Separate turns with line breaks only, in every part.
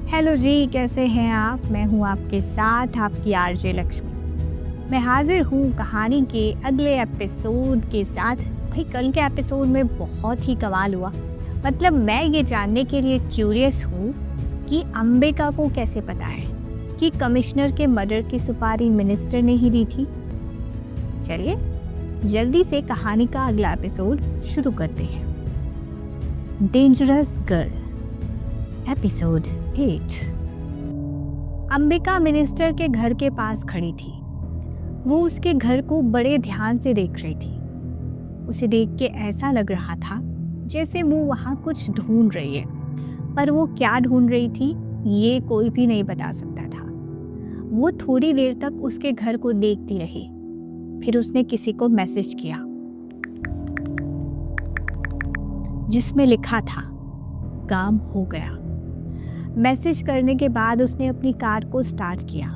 Hello जी, कैसे हैं आप? मैं हूँ आपके साथ आपकी आरजे लक्ष्मी। मैं हाजिर हूँ कहानी के अगले एपिसोड के साथ। भाई कल के एपिसोड में बहुत ही कमाल हुआ। मतलब मैं ये जानने के लिए क्यूरियस हूँ कि अंबिका को कैसे पता है कि कमिश्नर के मर्डर की सुपारी मिनिस्टर ने ही दी थी। चलिए जल्दी से कहानी का अगला एपिसोड शुरू करते हैं। Dangerous girl episode 8। Ambika minister के घर के पास खड़ी थी। वो उसके घर को बड़े ध्यान से देख रही थी। उसे देख के ऐसा लग रहा था जैसे वो वहाँ कुछ ढूंढ रही है, पर वो क्या ढूंढ रही थी ये कोई भी नहीं बता सकता था। वो थोड़ी देर तक उसके घर को देखती रही, फिर उसने किसी को मैसेज किया जिसमें लिखा था काम हो गया। मैसेज करने के बाद उसने अपनी कार को स्टार्ट किया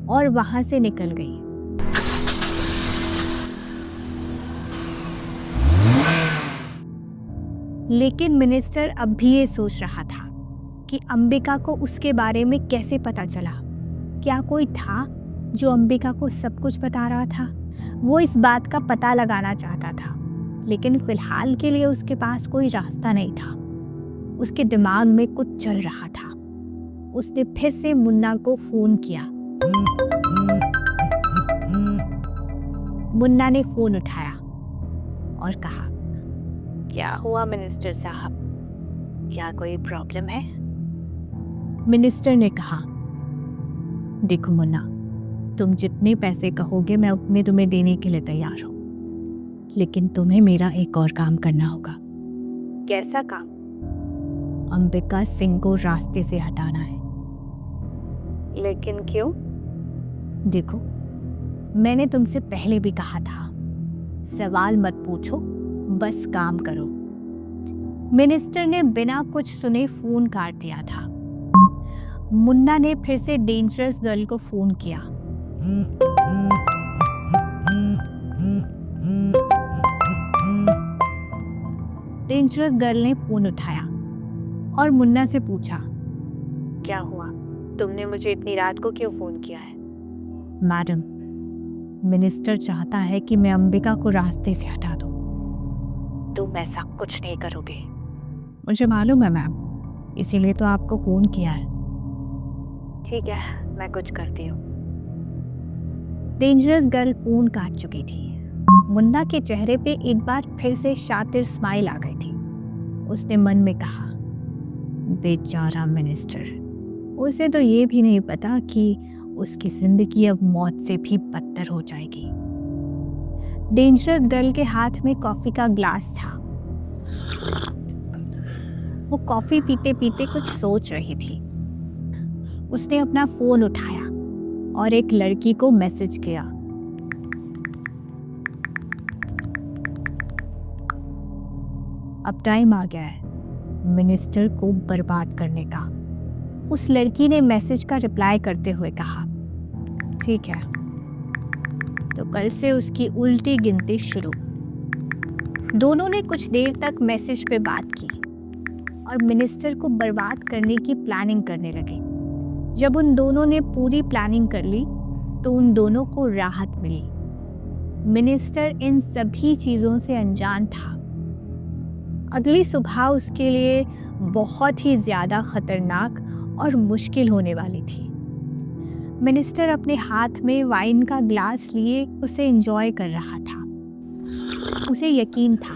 और वहां से निकल गई। लेकिन मिनिस्टर अब भी ये सोच रहा था कि अंबिका को उसके बारे में कैसे पता चला। क्या कोई था जो अंबिका को सब कुछ बता रहा था? वो इस बात का पता लगाना चाहता था, लेकिन फिलहाल के लिए उसके पास कोई रास्ता नहीं था। उसके दिमाग में कुछ चल रहा था। उसने फिर से मुन्ना को फोन किया। मुन्ना ने फोन उठाया और कहा,
क्या हुआ मिनिस्टर साहब, क्या कोई प्रॉब्लम है?
मिनिस्टर ने कहा, देखो मुन्ना, तुम जितने पैसे कहोगे मैं उतने तुम्हें देने के लिए तैयार हूँ, लेकिन तुम्हें मेरा एक और काम करना होगा।
कैसा काम?
अंबिका सिंह को रास्ते से हटाना है।
लेकिन क्यों?
देखो, मैंने तुमसे पहले भी कहा था, सवाल मत पूछो, बस काम करो। मिनिस्टर ने बिना कुछ सुने फोन काट दिया था। मुन्ना ने फिर से डेंजरस गर्ल को फोन किया। डेंजरस गर्ल ने फोन उठाया और मुन्ना से पूछा,
क्या हुआ? तुमने मुझे इतनी रात को क्यों फोन किया है?
मैडम, मिनिस्टर चाहता है कि मैं अंबिका को रास्ते से हटा दूं।
तुम ऐसा कुछ नहीं करोगे।
मुझे मालूम है मैम, इसीलिए तो आपको फोन किया है।
ठीक है, मैं कुछ करती हूँ।
डेंजरस गर्ल फोन काट चुकी थी। मुन्ना के चेहरे पे एक बार फिर से शातिर स्माइल आ गई थी। उसने मन में कहा, बेचारा मिनिस्टर, उसे तो ये भी नहीं पता कि उसकी जिंदगी अब मौत से भी बदतर हो जाएगी। डेंजरस गर्ल के हाथ में कॉफी का ग्लास था। वो कॉफी पीते पीते कुछ सोच रही थी। उसने अपना फोन उठाया और एक लड़की को मैसेज किया। अब टाइम आ गया है मिनिस्टर को बर्बाद करने का। उस लड़की ने मैसेज का रिप्लाई करते हुए कहा, ठीक है, तो कल से उसकी उल्टी गिनती शुरू। दोनों ने कुछ देर तक मैसेज पे बात की और मिनिस्टर को बर्बाद करने की प्लानिंग करने लगे। जब उन दोनों ने पूरी प्लानिंग कर ली तो उन दोनों को राहत मिली। मिनिस्टर इन सभी चीजों से अनजान था। अगली सुबह उसके लिए बहुत ही ज्यादा खतरनाक और मुश्किल होने वाली थी। मिनिस्टर अपने हाथ में वाइन का ग्लास लिए उसे एंजॉय कर रहा था। उसे यकीन था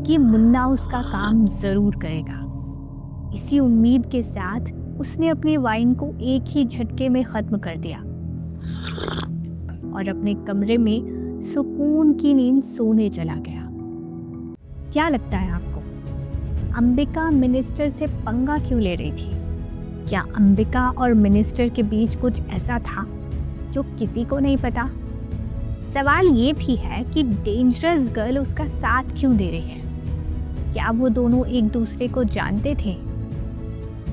कि मुन्ना उसका काम जरूर करेगा। इसी उम्मीद के साथ उसने अपने वाइन को एक ही झटके में खत्म कर दिया और अपने कमरे में सुकून की नींद सोने चला गया। क्या लगता है आपको, अंबिका मिनिस्टर से पंगा क्यों ले रही थी? क्या अंबिका और मिनिस्टर के बीच कुछ ऐसा था जो किसी को नहीं पता? सवाल ये भी है कि डेंजरस गर्ल उसका साथ क्यों दे रही है? क्या वो दोनों एक दूसरे को जानते थे?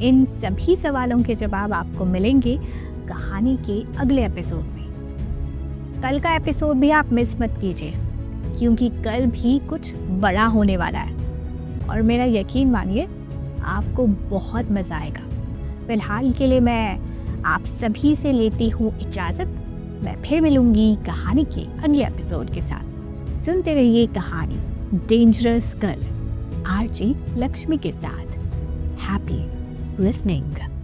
इन सभी सवालों के जवाब आपको मिलेंगे कहानी के अगले एपिसोड में। कल का एपिसोड भी आप मिस मत कीजिए, क्योंकि कल भी कुछ बड़ा होने वाला है और मेरा यकीन मानिए आपको बहुत मज़ा आएगा। फिलहाल के लिए मैं आप सभी से लेती हूँ इजाज़त। मैं फिर मिलूंगी कहानी के अगले एपिसोड के साथ। सुनते रहिए कहानी डेंजरस गर्ल आरजे लक्ष्मी के साथ। Happy listening.